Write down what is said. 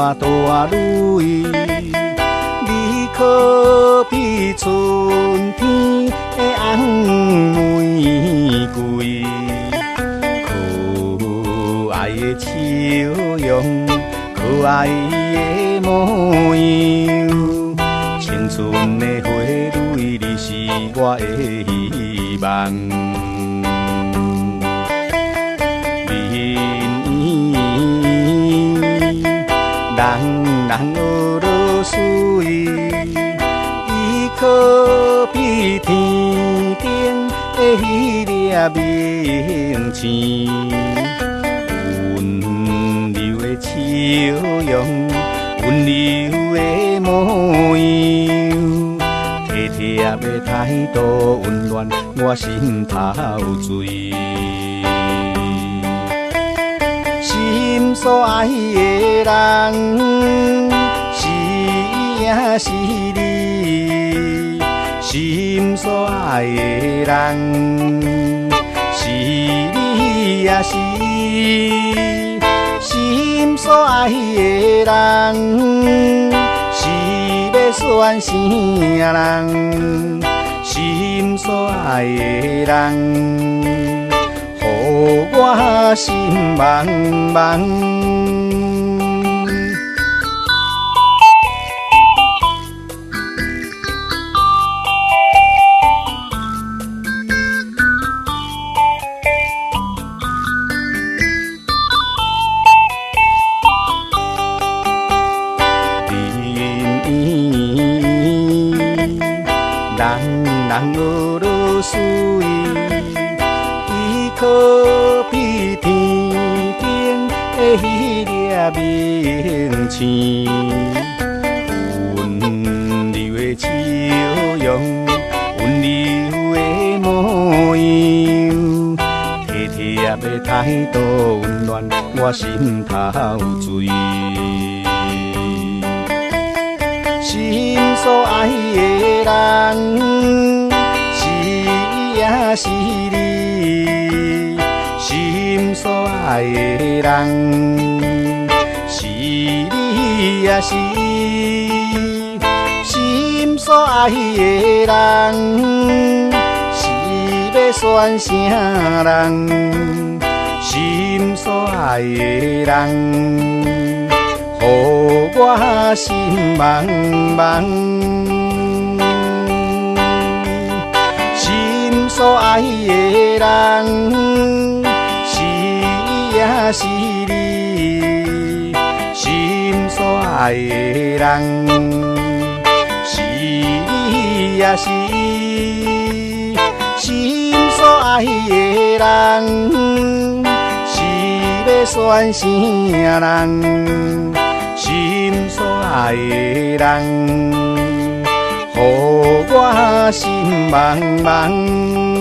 大大蕊，你可比春天的红玫瑰，可爱的笑容，可爱的模样，青春的花蕊，你是我的希望。人俄罗斯，伊可比天顶的迄粒明星，温柔的笑容，温柔的模样，体贴的态度，温暖我心头水。心所爱的人，是伊也是你；心所爱的人，是你也是伊；心所爱的人，是要选啥人？心所爱的人，我心茫茫。人俄罗斯，伊可比天顶的迄粒明星，温柔的笑容，温柔的模样，体贴的态度，温暖我心头水。心所爱的人，是伊也是你；心所爱的人，是你也是伊；心所爱的人，是要选啥人？心所爱的人，我心茫茫。心所爱的人，是伊也是你；心所爱的人，是你也是伊；心所爱的人，是要选啥人？心所爱的人，我心茫茫。